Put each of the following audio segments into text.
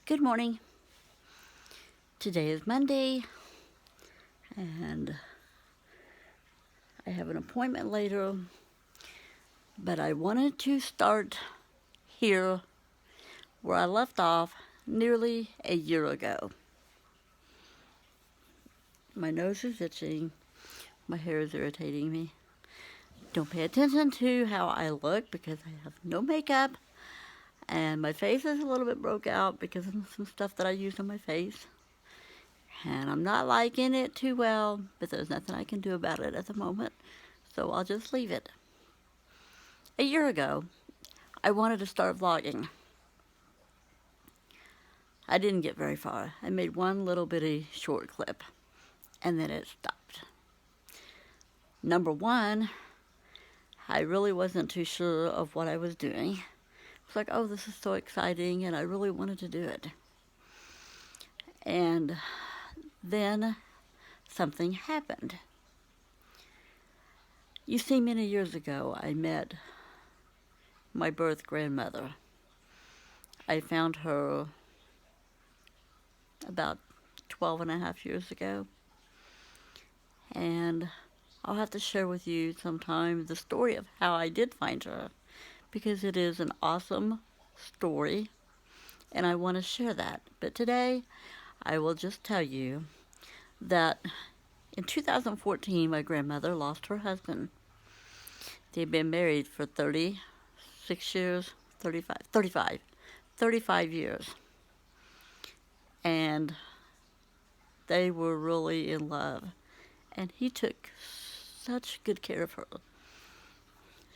Good morning. Today is Monday, and I have an appointment later, but I wanted to start here where I left off nearly a year ago. My nose is itching, my hair is irritating me. Don't pay attention to how I look because I have no makeup, and my face is a little bit broke out because of some stuff that I used on my face. And I'm not liking it too well, but there's nothing I can do about it at the moment, so I'll just leave it. A year ago, I wanted to start vlogging. I didn't get very far. I made one little bitty short clip, and then it stopped. Number one, I really wasn't too sure of what I was doing. It's like, oh, this is so exciting, and I really wanted to do it. And then something happened. You see, many years ago, I met my birth grandmother. I found her about 12 and a half years ago. And I'll have to share with you sometime the story of how I did find her because it is an awesome story and I want to share that. But today, I will just tell you that in 2014, my grandmother lost her husband. They'd been married for 36 years, 35 years. And they were really in love. And he took such good care of her.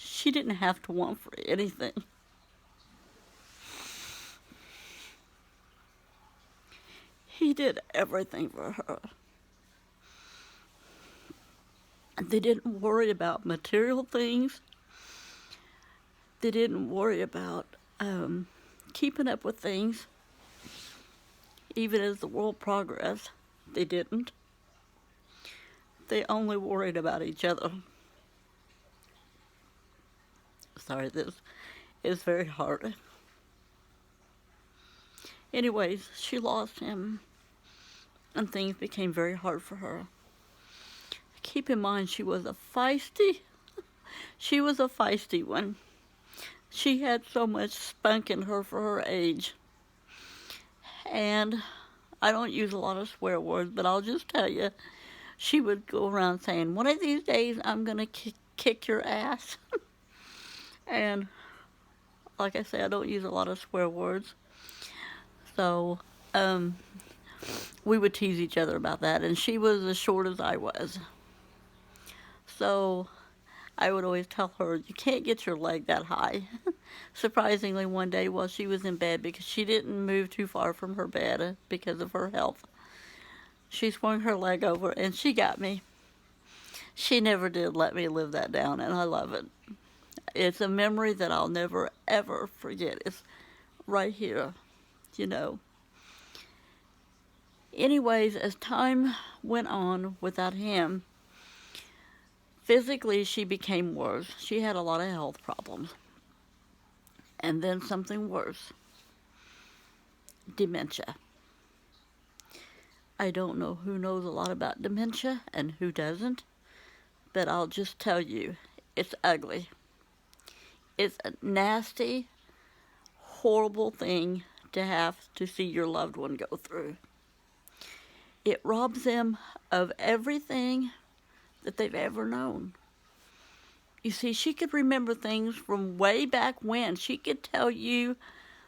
She didn't have to want for anything. He did everything for her. They didn't worry about material things. They didn't worry about keeping up with things. Even as the world progressed, they didn't. They only worried about each other. Sorry, this is very hard. Anyways, she lost him, and things became very hard for her. Keep in mind, she was a feisty one. She had so much spunk in her for her age. And I don't use a lot of swear words, but I'll just tell you, she would go around saying, one of these days I'm going to kick your ass. And like I say, I don't use a lot of swear words. So we would tease each other about that. And she was as short as I was. So I would always tell her, you can't get your leg that high. Surprisingly, one day while she was in bed, because she didn't move too far from her bed because of her health, she swung her leg over and she got me. She never did let me live that down, and I love it. It's a memory that I'll never, ever forget. It's right here, you know. Anyways, as time went on without him, physically she became worse. She had a lot of health problems. And then something worse. Dementia. I don't know who knows a lot about dementia and who doesn't, but I'll just tell you, it's ugly. It's a nasty, horrible thing to have to see your loved one go through. It robs them of everything that they've ever known. You see, she could remember things from way back when. She could tell you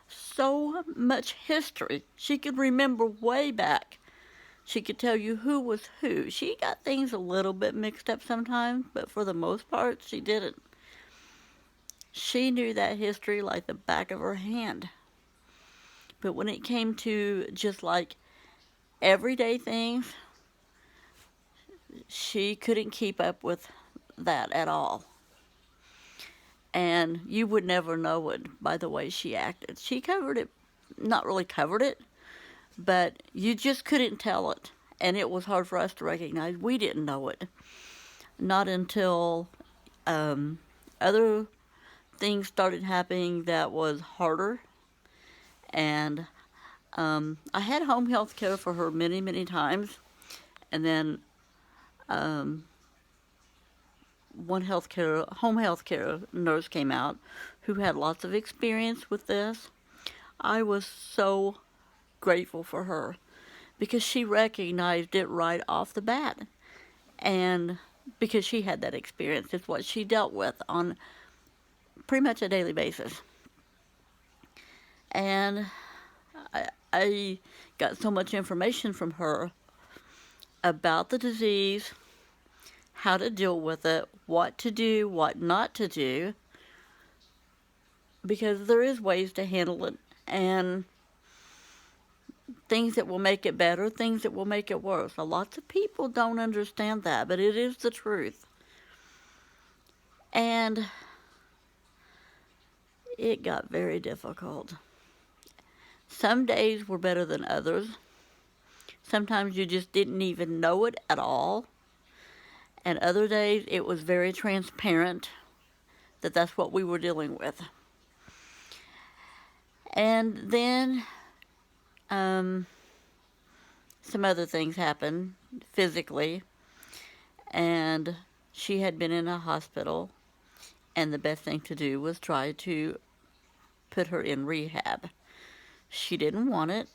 so much history. She could remember way back. She could tell you who was who. She got things a little bit mixed up sometimes, but for the most part, she didn't. She knew that history like the back of her hand. But when it came to just like everyday things, she couldn't keep up with that at all. And you would never know it by the way she acted. She covered it, not really covered it, but you just couldn't tell it. And it was hard for us to recognize. We didn't know it. Not until other things started happening that was harder. And I had home health care for her many, many times, and then one home health care nurse came out who had lots of experience with this. I was so grateful for her because she recognized it right off the bat. And because she had that experience, it's what she dealt with on pretty much a daily basis. And I got so much information from her about the disease, how to deal with it, what to do, what not to do, because there is ways to handle it, and things that will make it better, things that will make it worse. Lots of people don't understand that, but it is the truth. And it got very difficult. Some days were better than others. Sometimes you just didn't even know it at all. And other days it was very transparent that that's what we were dealing with. And then some other things happened physically. And she had been in a hospital. And the best thing to do was try to put her in rehab. She didn't want it.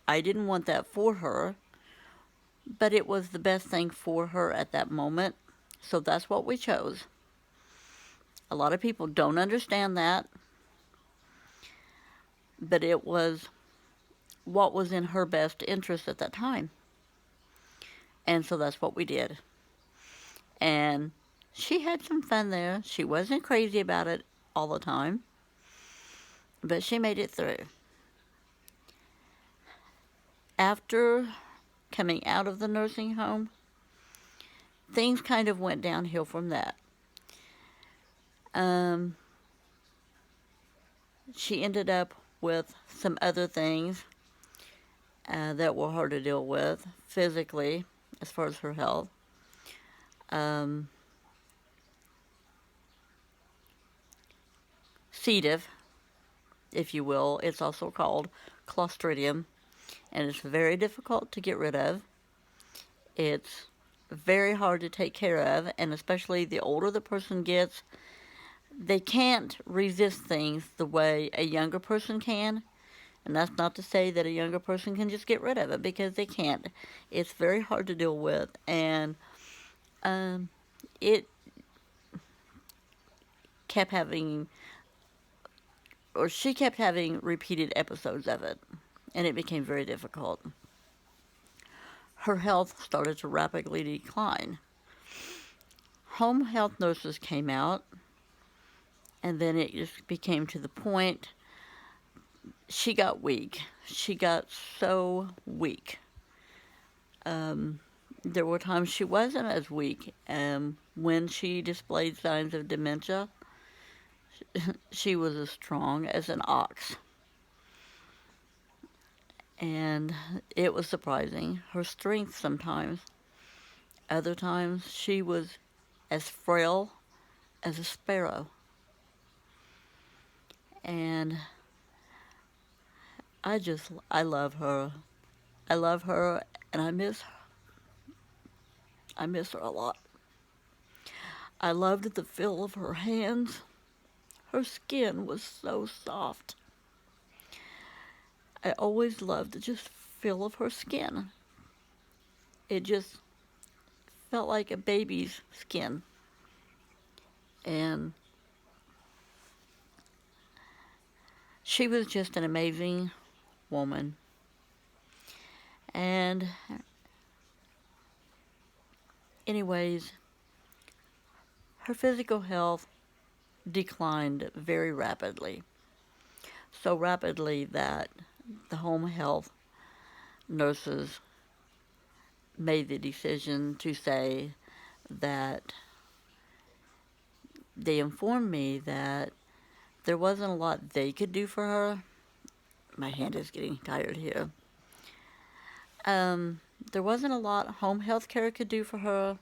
I didn't want that for her, but it was the best thing for her at that moment, so that's what we chose. A lot of people don't understand that, but it was what was in her best interest at that time, and so that's what we did. And she had some fun there. She wasn't crazy about it all the time, but she made it through. After coming out of the nursing home, things kind of went downhill from that. She ended up with some other things that were hard to deal with physically, as far as her health. C. diff, if you will. It's also called Clostridium, and it's very difficult to get rid of. It's very hard to take care of, and especially the older the person gets, they can't resist things the way a younger person can. And that's not to say that a younger person can just get rid of it, because they can't. It's very hard to deal with, and it kept having, or she kept having repeated episodes of it, and it became very difficult. Her health started to rapidly decline. Home health nurses came out, and then it just became to the point she got weak. She got so weak. There were times she wasn't as weak. When she displayed signs of dementia, she was as strong as an ox. And it was surprising, her strength sometimes. Other times she was as frail as a sparrow. And I love her. I love her, and I miss her a lot. I loved the feel of her hands. Her skin was so soft. I always loved the just feel of her skin. It just felt like a baby's skin. And she was just an amazing woman. And anyways, her physical health declined very rapidly. So rapidly that the home health nurses made the decision to say that they informed me that there wasn't a lot they could do for her. My hand is getting tired here. There wasn't a lot home health care could do for her,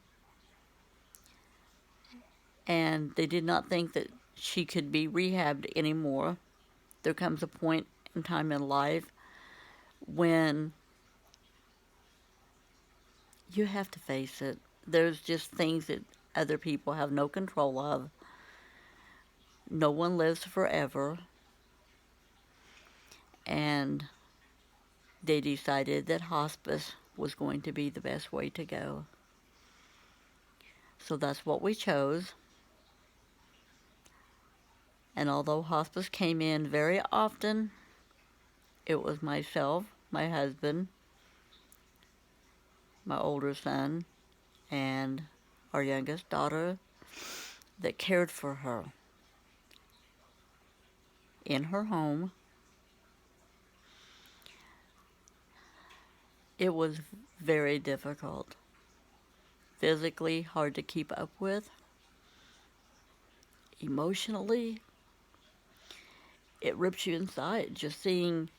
and they did not think that she could be rehabbed anymore. There comes a point in time in life when you have to face it. There's just things that other people have no control of. No one lives forever. And they decided that hospice was going to be the best way to go. So that's what we chose. And although hospice came in very often, it was myself, my husband, my older son, and our youngest daughter that cared for her in her home. It was very difficult, physically hard to keep up with, emotionally. It rips you inside just seeing,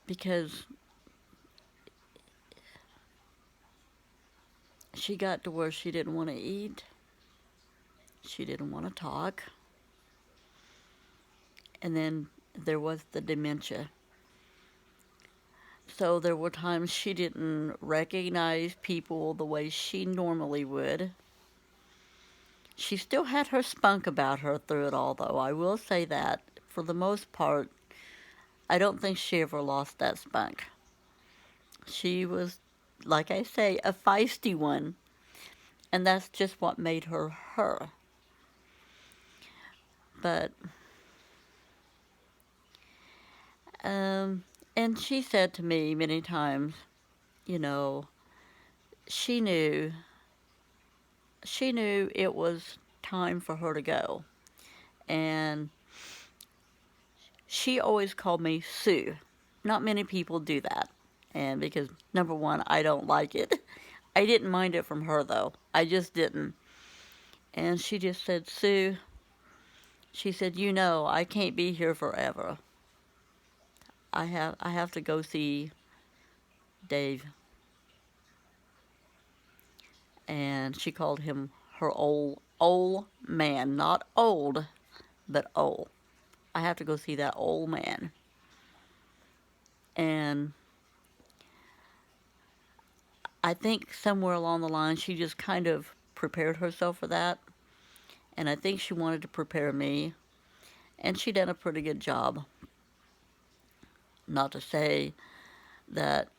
because she got to where she didn't want to eat, she didn't want to talk, and then there was the dementia. So there were times she didn't recognize people the way she normally would. She still had her spunk about her through it all, though. I will say that. For the most part, I don't think she ever lost that spunk. She was, like I say, a feisty one. And that's just what made her her. But, and she said to me many times, you know, she knew it was time for her to go. And she always called me Sue. Not many people do that. And because, number one, I don't like it. I didn't mind it from her, though. I just didn't. And she just said, Sue, she said, you know, I can't be here forever. I have to go see Dave. And she called him her old man. Not old, but old. I have to go see that old man. And I think somewhere along the line she just kind of prepared herself for that. And I think she wanted to prepare me. And she did a pretty good job. Not to say that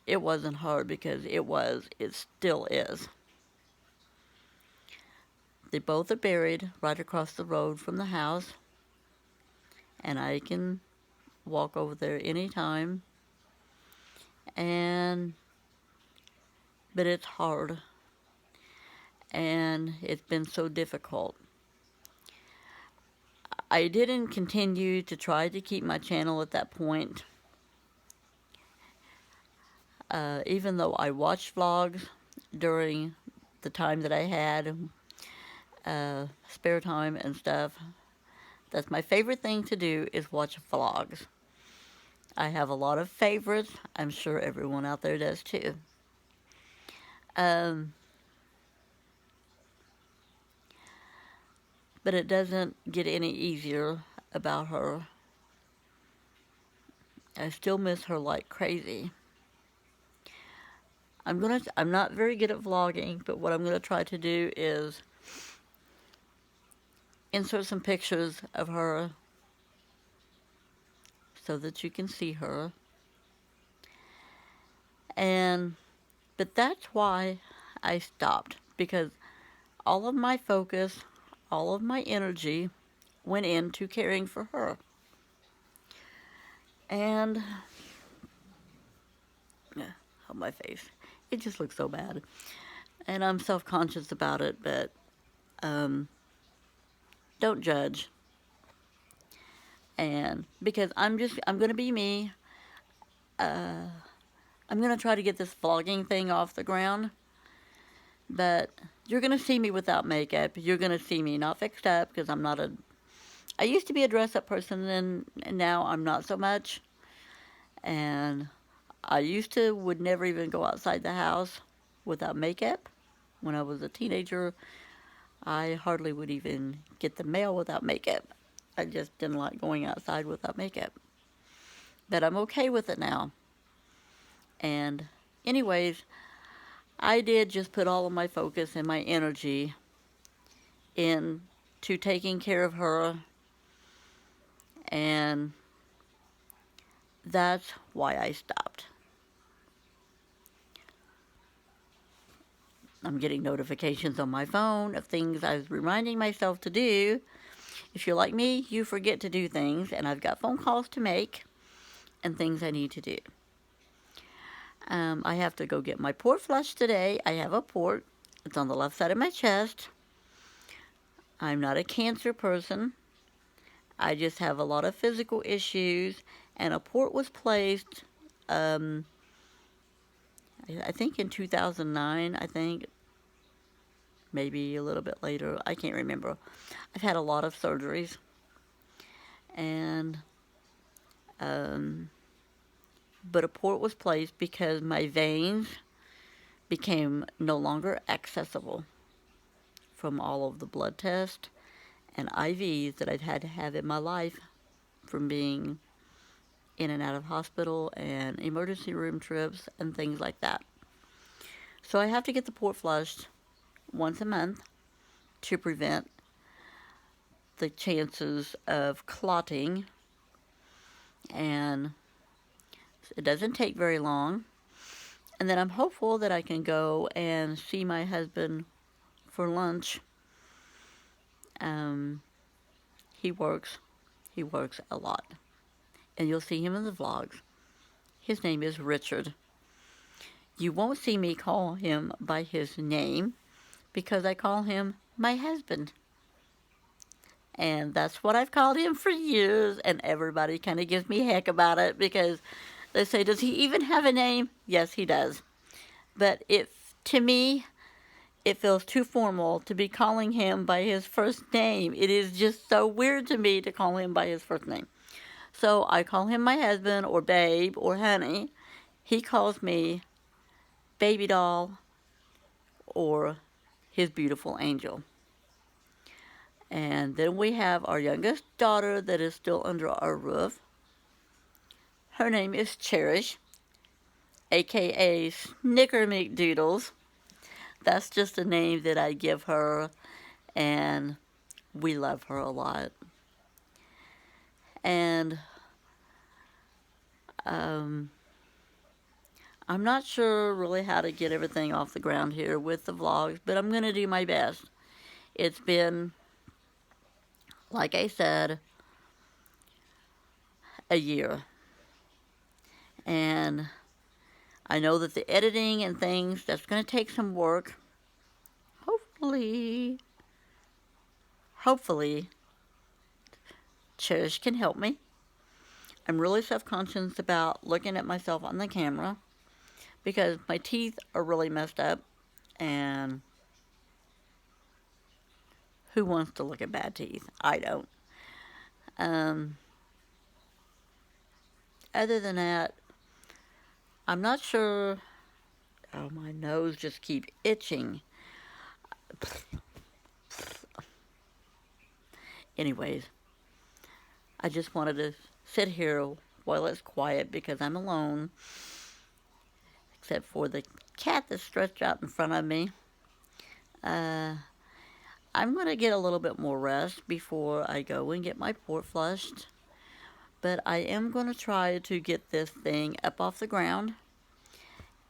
it wasn't hard, because it was. It still is. They both are buried right across the road from the house. And I can walk over there anytime. But it's hard. And it's been so difficult. I didn't continue to try to keep my channel at that point. Even though I watched vlogs during the time that I had spare time and stuff. That's my favorite thing to do, is watch vlogs. I have a lot of favorites. I'm sure everyone out there does too. But it doesn't get any easier about her. I still miss her like crazy. I'm not very good at vlogging, but what I'm gonna try to do is insert some pictures of her so that you can see her. But that's why I stopped, because all of my focus, all of my energy went into caring for her. And oh, my face, it just looks so bad. And I'm self-conscious about it, but don't judge. And because I'm going to be me. I'm going to try to get this vlogging thing off the ground. But you're going to see me without makeup. You're going to see me not fixed up, because I used to be a dress-up person, and now I'm not so much. And I would never even go outside the house without makeup. When I was a teenager, I hardly would even get the mail without makeup. I just didn't like going outside without makeup. But I'm okay with it now. And, anyways, I did just put all of my focus and my energy into taking care of her, and that's why I stopped. I'm getting notifications on my phone of things I was reminding myself to do. If you're like me, you forget to do things, and I've got phone calls to make and things I need to do. I have to go get my port flush today. I have a port. It's on the left side of my chest. I'm not a cancer person. I just have a lot of physical issues, and a port was placed, I think in 2009, I think, maybe a little bit later. I can't remember. I've had a lot of surgeries, and but a port was placed because my veins became no longer accessible from all of the blood tests and IVs that I've had to have in my life from being in and out of hospital and emergency room trips and things like that. So I have to get the port flushed once a month to prevent the chances of clotting, and it doesn't take very long. And then I'm hopeful that I can go and see my husband for lunch. He works a lot, and you'll see him in the vlogs. His name is Richard. You won't see me call him by his name because I call him my husband. And that's what I've called him for years, and everybody kind of gives me heck about it because they say, does he even have a name? Yes, he does. But to me, it feels too formal to be calling him by his first name. It is just so weird to me to call him by his first name. So I call him my husband or babe or honey. He calls me baby doll or his beautiful angel. And then we have our youngest daughter that is still under our roof. Her name is Cherish, aka Snicker McDoodles. That's just a name that I give her, and we love her a lot. And I'm not sure really how to get everything off the ground here with the vlogs, but I'm going to do my best. It's been, like I said, a year. And I know that the editing and things, that's going to take some work. Hopefully, Cherish can help me. I'm really self-conscious about looking at myself on the camera because my teeth are really messed up, and who wants to look at bad teeth? I don't. Other than that, I'm not sure. Oh, my nose just keeps itching. Anyways, I just wanted to sit here while it's quiet because I'm alone, except for the cat that's stretched out in front of me. I'm going to get a little bit more rest before I go and get my port flushed. But I am going to try to get this thing up off the ground.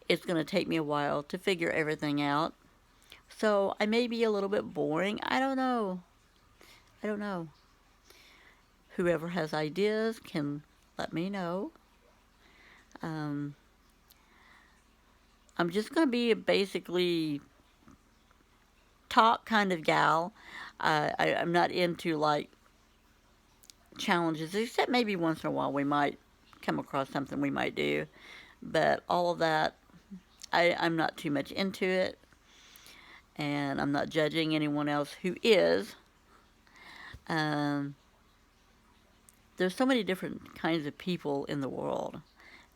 It's going to take me a while to figure everything out. So I may be a little bit boring. I don't know. Whoever has ideas can let me know. I'm just going to be a basically talk kind of gal. I'm not into like challenges, except maybe once in a while we might come across something we might do. But all of that, I'm not too much into it. And I'm not judging anyone else who is. There's so many different kinds of people in the world.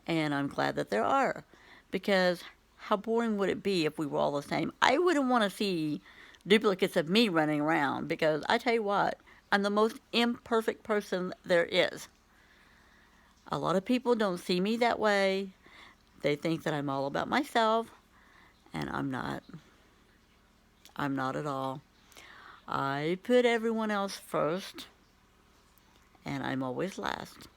And I'm glad that there are. Because how boring would it be if we were all the same? I wouldn't want to see duplicates of me running around. Because I tell you what, I'm the most imperfect person there is. A lot of people don't see me that way. They think that I'm all about myself, and I'm not. I'm not at all. I put everyone else first, and I'm always last.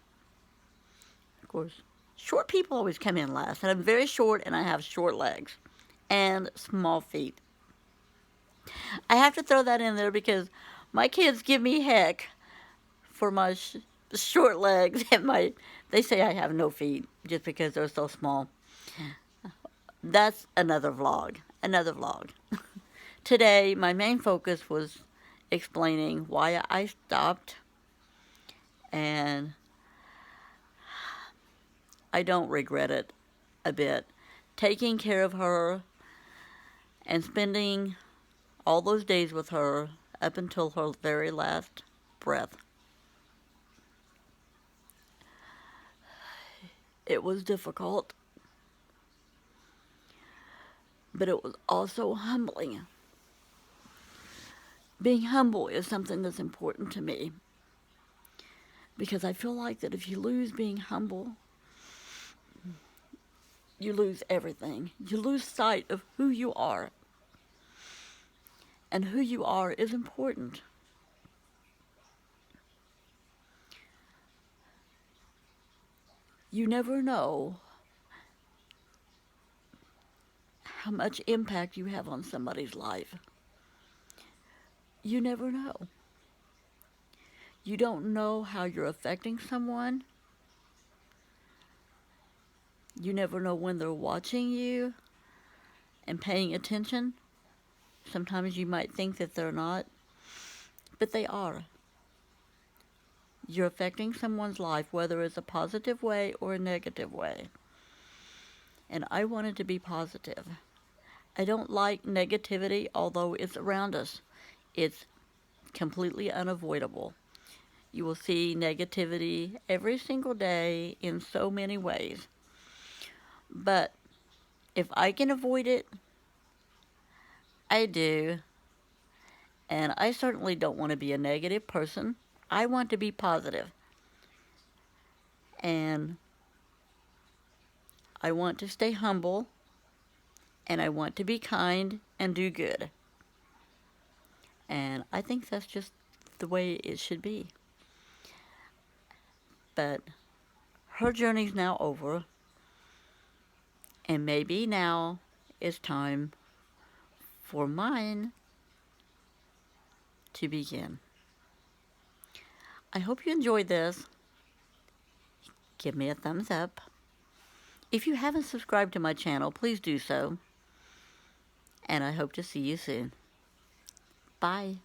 Of course, short people always come in last, and I'm very short, and I have short legs and small feet. I have to throw that in there because my kids give me heck for my short legs and they say I have no feet just because they're so small. That's another vlog. Another vlog. Today, my main focus was explaining why I stopped, and I don't regret it a bit. Taking care of her and spending all those days with her up until her very last breath. It was difficult, but it was also humbling. Being humble is something that's important to me because I feel like that if you lose being humble, you lose everything. You lose sight of who you are. And who you are is important. You never know how much impact you have on somebody's life. You never know. You don't know how you're affecting someone. You never know when they're watching you and paying attention. Sometimes you might think that they're not, but they are. You're affecting someone's life, whether it's a positive way or a negative way. And I wanted to be positive. I don't like negativity, although it's around us. It's completely unavoidable. You will see negativity every single day in so many ways. But if I can avoid it, I do. And I certainly don't want to be a negative person. I want to be positive. And I want to stay humble. And I want to be kind and do good. And I think that's just the way it should be. But her journey's now over. And maybe now is time for mine to begin. I hope you enjoyed this. Give me a thumbs up. If you haven't subscribed to my channel, please do so. And I hope to see you soon. Bye.